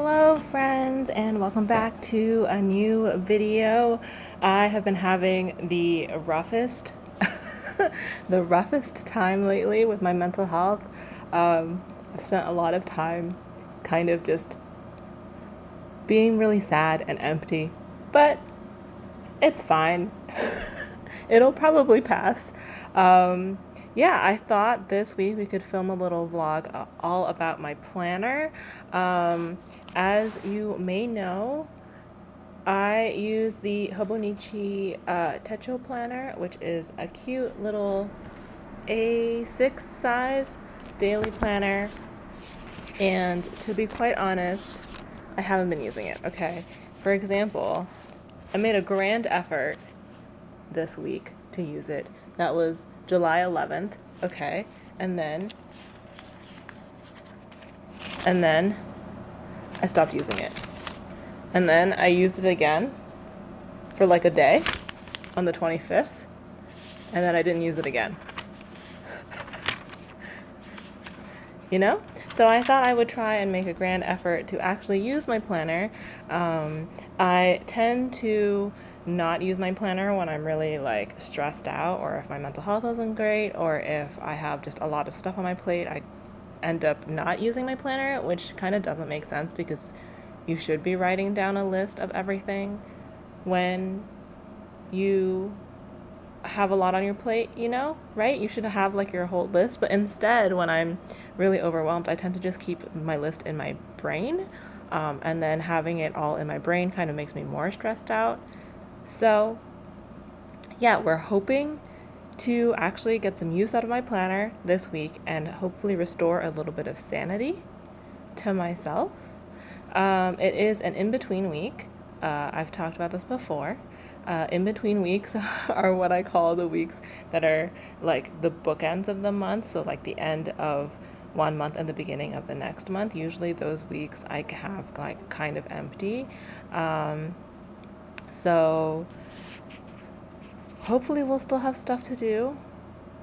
Hello friends and welcome back to a new video. I have been having the roughest the roughest time lately with my mental health. I've spent a lot of time kind of just being really sad and empty, but it's fine. It'll probably pass. Um, yeah, I thought this week we could film a little vlog all about my planner. As you may know, I use the hobonichi techo planner, which is a cute little A6 size daily planner. And to be quite honest, I haven't been using it, okay? For example, I made a grand effort this week to use it. That was July 11th, okay? And then I stopped using it. And then I used it again for like a day on the 25th, and then I didn't use it again. You know? So I thought I would try and make a grand effort to actually use my planner. I tend to not use my planner when I'm really like stressed out, or if my mental health isn't great, or if I have just a lot of stuff on my plate. I end up not using my planner, which kind of doesn't make sense because you should be writing down a list of everything when you have a lot on your plate, you know, right? You should have like your whole list, but instead, when I'm really overwhelmed, I tend to just keep my list in my brain, and then having it all in my brain kind of makes me more stressed out. So, yeah, we're hoping to actually get some use out of my planner this week and hopefully restore a little bit of sanity to myself. It is an in-between week. I've talked about this before. In-between weeks are what I call the weeks that are like the bookends of the month. So like the end of one month and the beginning of the next month. Usually those weeks I have like kind of empty. So hopefully we'll still have stuff to do,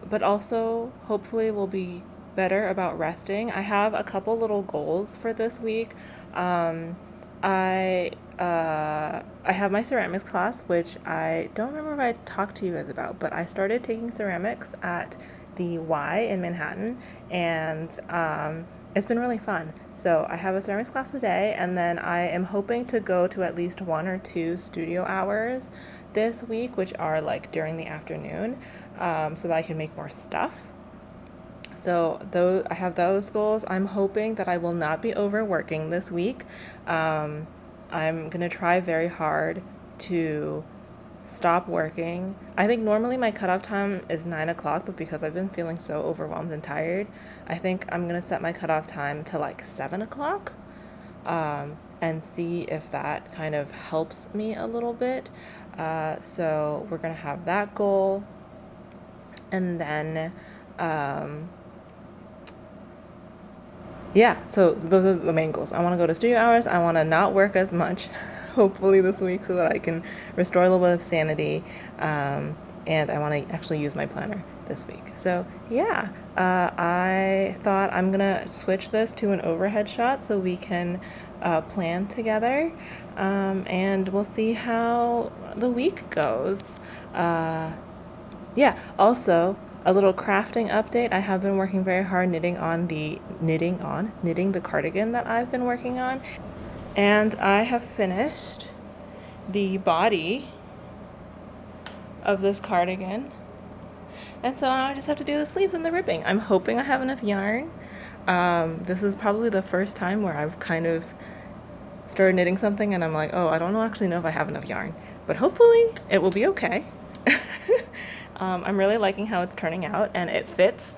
but also hopefully we'll be better about resting. I have a couple little goals for this week. Um, I have my ceramics class, which I don't remember if I talked to you guys about, but I started taking ceramics at the Y in Manhattan, and it's been really fun. So I have a ceramics class today, and then I am hoping to go to at least 1 or 2 studio hours this week, which are like during the afternoon, so that I can make more stuff. So though I have those goals, I'm hoping that I will not be overworking this week. I'm gonna try very hard to stop working. I think normally my cutoff time is 9 o'clock, but because I've been feeling so overwhelmed and tired, I think I'm gonna set my cutoff time to like 7 o'clock, and see if that kind of helps me a little bit. So we're gonna have that goal, and then yeah, so those are the main goals. I want to go to studio hours. I want to not work as much, hopefully this week, so that I can restore a little bit of sanity. And I want to actually use my planner this week. So yeah, I thought I'm gonna switch this to an overhead shot so we can plan together, and we'll see how the week goes. Yeah, also a little crafting update. I have been working very hard knitting the cardigan that I've been working on, and I have finished the body of this cardigan. And so now I just have to do the sleeves and the ribbing. I'm hoping I have enough yarn. This is probably the first time where I've kind of started knitting something and I'm like, oh, I don't actually know if I have enough yarn, but hopefully it will be okay. I'm really liking how it's turning out, and it fits,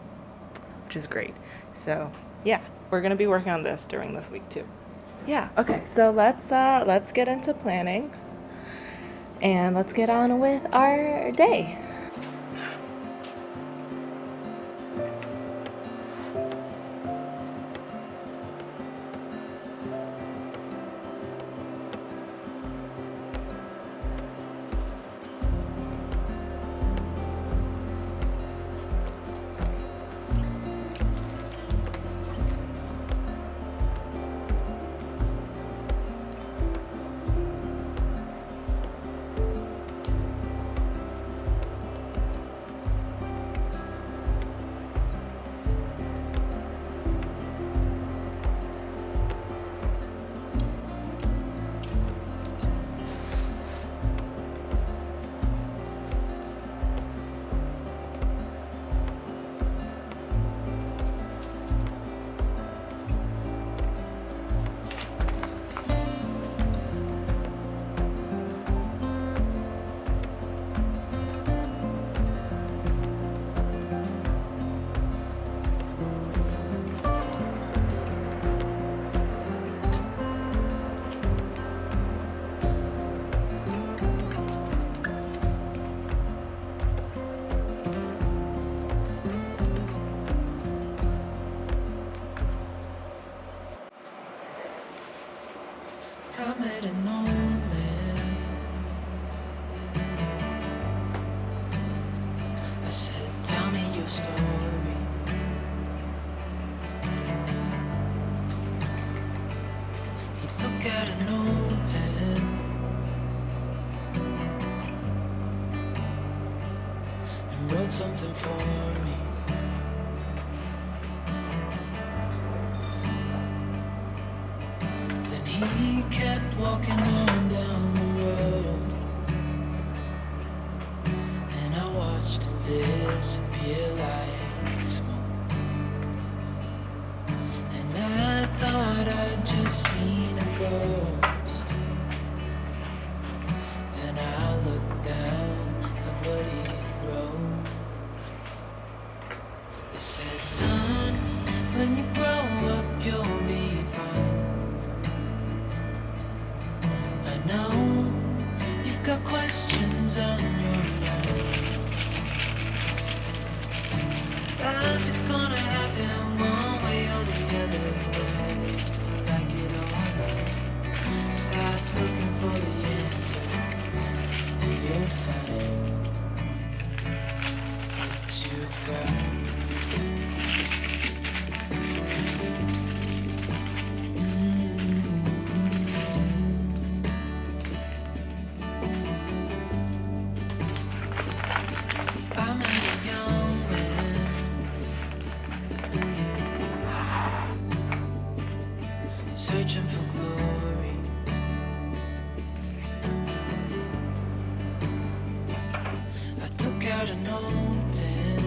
which is great. So yeah, we're gonna be working on this during this week too. Yeah, okay, so let's get into planning, and let's get on with our day. I met an old man. I said, tell me your story. He took out a notepad and wrote something for me. Then he kept walking on down the road, and I watched him disappear like smoke. And I thought I'd just seen a ghost. Then I looked down at what he wrote. It said, son, when you grow up you'll be fine. I know you've got questions on your mind. Life is gonna happen one way or the other, whether you like it or not. Stop looking for the answers, and you'll find what you got. I met a young man, searching for glory. I took out an old pen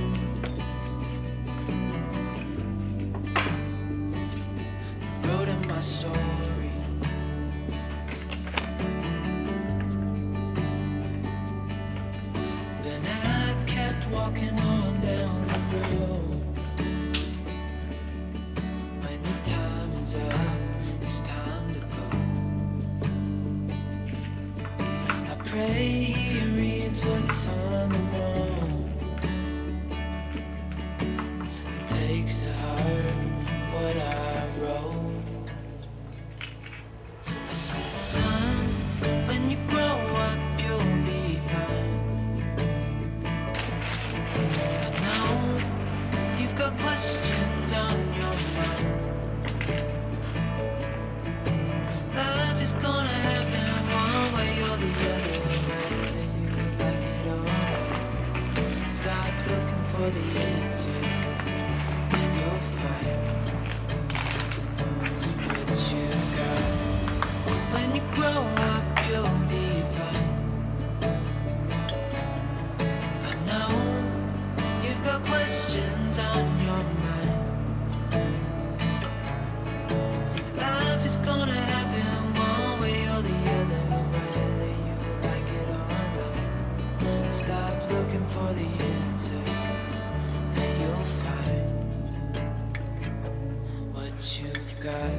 and wrote in my story. Then I kept walking on down the road. When the time is up, it's time to go. I pray he reads what's on the note and takes to heart what I wrote. I said, son, when you grow up you'll be fine. I know you've got questions on your mind. Life is gonna happen one way or the other, whether you like it or not. Stop looking for the answers, and you'll find what you've got. When you grow up, you'll be fine. I know you've got questions on your mind. Life is gonna happen one way or the other, whether you like it or not. Stop looking for the answers, and you'll find what you've got.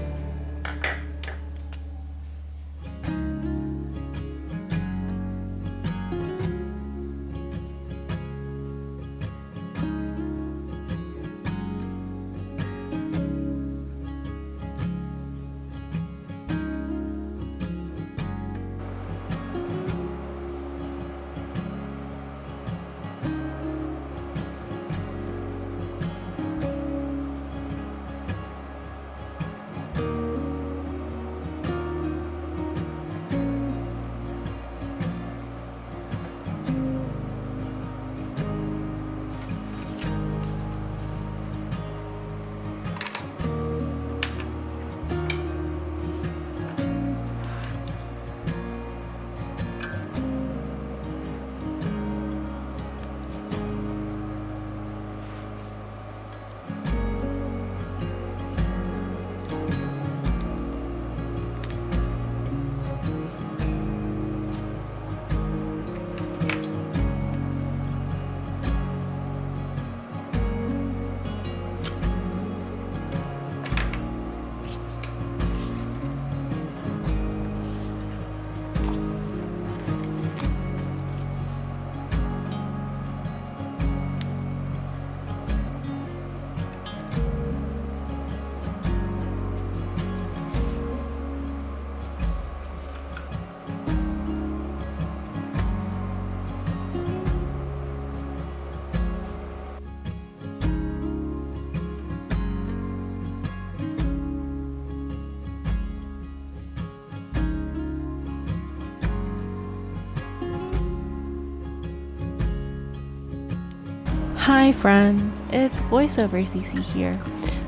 Hi friends, it's voiceover CC here.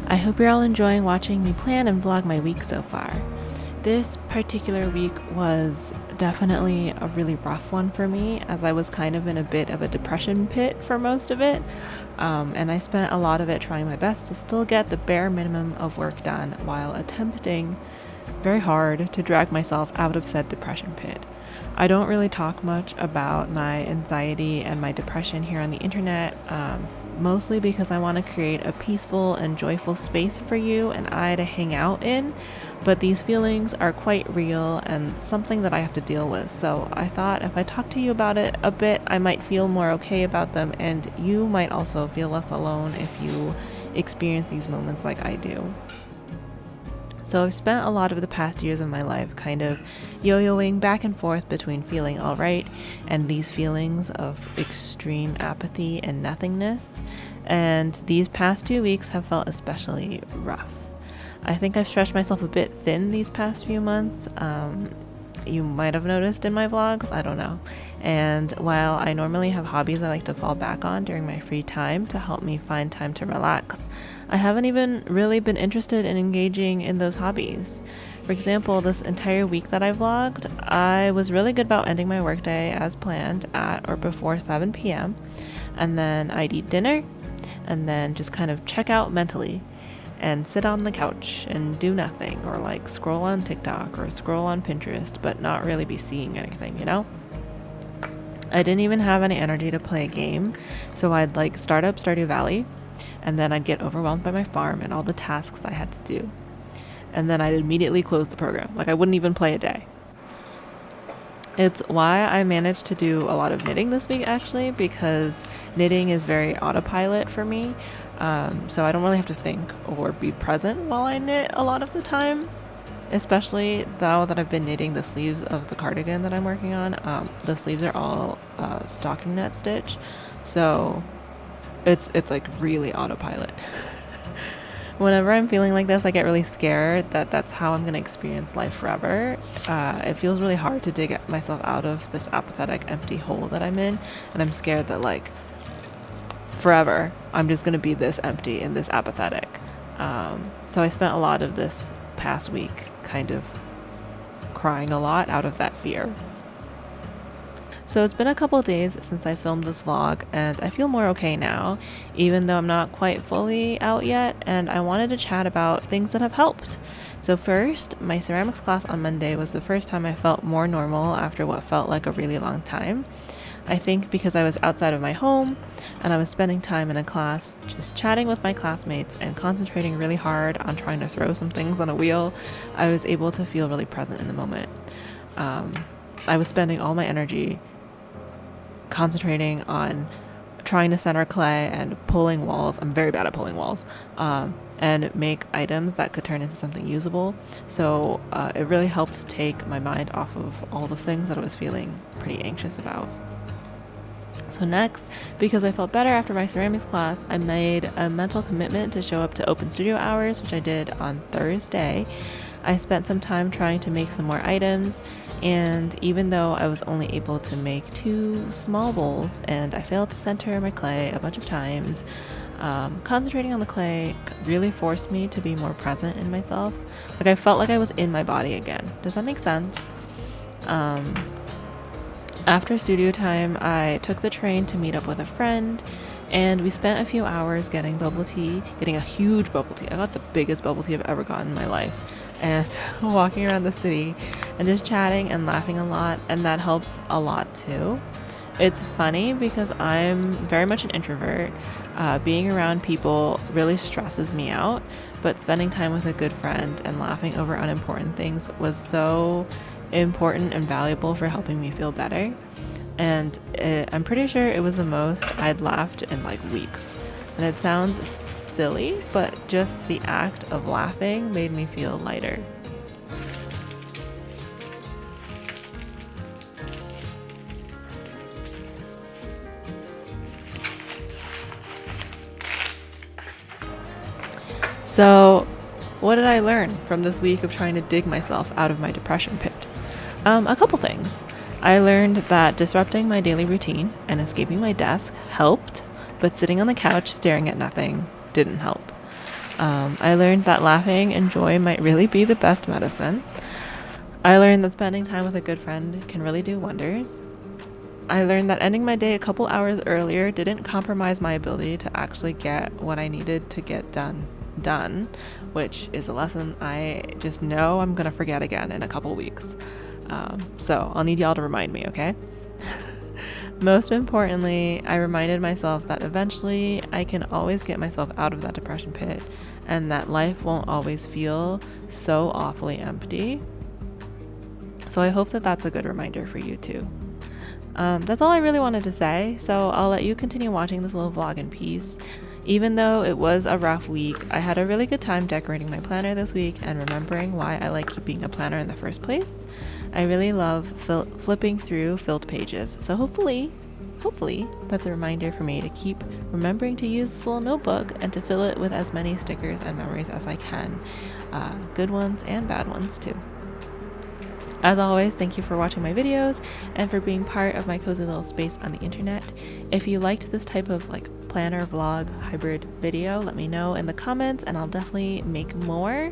I hope you're all enjoying watching me plan and vlog my week so far. This particular week was definitely a really rough one for me, as I was kind of in a bit of a depression pit for most of it, and I spent a lot of it trying my best to still get the bare minimum of work done while attempting very hard to drag myself out of said depression pit. I don't really talk much about my anxiety and my depression here on the internet, mostly because I want to create a peaceful and joyful space for you and I to hang out in. But these feelings are quite real and something that I have to deal with. So I thought if I talk to you about it a bit, I might feel more okay about them, and you might also feel less alone if you experience these moments like I do. So I've spent a lot of the past years of my life kind of yo-yoing back and forth between feeling alright and these feelings of extreme apathy and nothingness. And these past 2 weeks have felt especially rough. I think I've stretched myself a bit thin these past few months. You might have noticed in my vlogs, I don't know. And while I normally have hobbies I like to fall back on during my free time to help me find time to relax, I haven't even really been interested in engaging in those hobbies. For example, this entire week that I vlogged, I was really good about ending my workday as planned at or before 7 p.m. And then I'd eat dinner and then just kind of check out mentally and sit on the couch and do nothing, or like scroll on TikTok or scroll on Pinterest, but not really be seeing anything, you know? I didn't even have any energy to play a game, so I'd like start up Stardew Valley, and then I'd get overwhelmed by my farm and all the tasks I had to do. And then I'd immediately close the program. Like I wouldn't even play a day. It's why I managed to do a lot of knitting this week, actually, because knitting is very autopilot for me. So I don't really have to think or be present while I knit a lot of the time, especially now that I've been knitting the sleeves of the cardigan that I'm working on. The sleeves are all stocking net stitch, so it's like really autopilot. Whenever I'm feeling like this, I get really scared that that's how I'm going to experience life forever. It feels really hard to dig myself out of this apathetic, empty hole that I'm in, and I'm scared that like forever I'm just going to be this empty and this apathetic. So I spent a lot of this past week kind of crying a lot out of that fear. So it's been a couple days since I filmed this vlog, and I feel more okay now, even though I'm not quite fully out yet, and I wanted to chat about things that have helped. So first, my ceramics class on Monday was the first time I felt more normal after what felt like a really long time. I think because I was outside of my home, and I was spending time in a class just chatting with my classmates and concentrating really hard on trying to throw some things on a wheel, I was able to feel really present in the moment. I was spending all my energy concentrating on trying to center clay and pulling walls. I'm very bad at pulling walls, and make items that could turn into something usable. So it really helped take my mind off of all the things that I was feeling pretty anxious about. So next, because I felt better after my ceramics class, I made a mental commitment to show up to open studio hours, which I did on Thursday. I spent some time trying to make some more items, and even though I was only able to make 2 small bowls and I failed to center my clay a bunch of times, concentrating on the clay really forced me to be more present in myself. Like I felt like I was in my body again. Does that make sense? After studio time, I took the train to meet up with a friend, and we spent a few hours getting bubble tea, getting a huge bubble tea. I got the biggest bubble tea I've ever gotten in my life, and walking around the city and just chatting and laughing a lot, and that helped a lot too. It's funny because I'm very much an introvert. Being around people really stresses me out, but spending time with a good friend and laughing over unimportant things was so important and valuable for helping me feel better. And I'm pretty sure it was the most I'd laughed in like weeks. And it sounds silly, but just the act of laughing made me feel lighter. So, what did I learn from this week of trying to dig myself out of my depression pit? A couple things. I learned that disrupting my daily routine and escaping my desk helped, but sitting on the couch staring at nothing didn't help. I learned that laughing and joy might really be the best medicine. I learned that spending time with a good friend can really do wonders. I learned that ending my day a couple hours earlier didn't compromise my ability to actually get what I needed to get done, which is a lesson I just know I'm gonna forget again in a couple weeks. So I'll need y'all to remind me, okay? Most importantly, I reminded myself that eventually I can always get myself out of that depression pit and that life won't always feel so awfully empty. So I hope that that's a good reminder for you too. That's all I really wanted to say, so I'll let you continue watching this little vlog in peace. Even though it was a rough week, I had a really good time decorating my planner this week and remembering why I like keeping a planner in the first place. I really love flipping through filled pages, so hopefully that's a reminder for me to keep remembering to use this little notebook and to fill it with as many stickers and memories as I can, good ones and bad ones too. As always, thank you for watching my videos and for being part of my cozy little space on the internet. If you liked this type of planner vlog hybrid video, let me know in the comments and I'll definitely make more.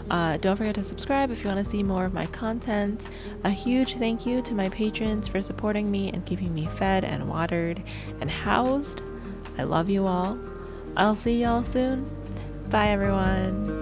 Don't forget to subscribe if you want to see more of my content. A huge thank you to my patrons for supporting me and keeping me fed and watered and housed. I love you all. I'll see y'all soon. Bye everyone.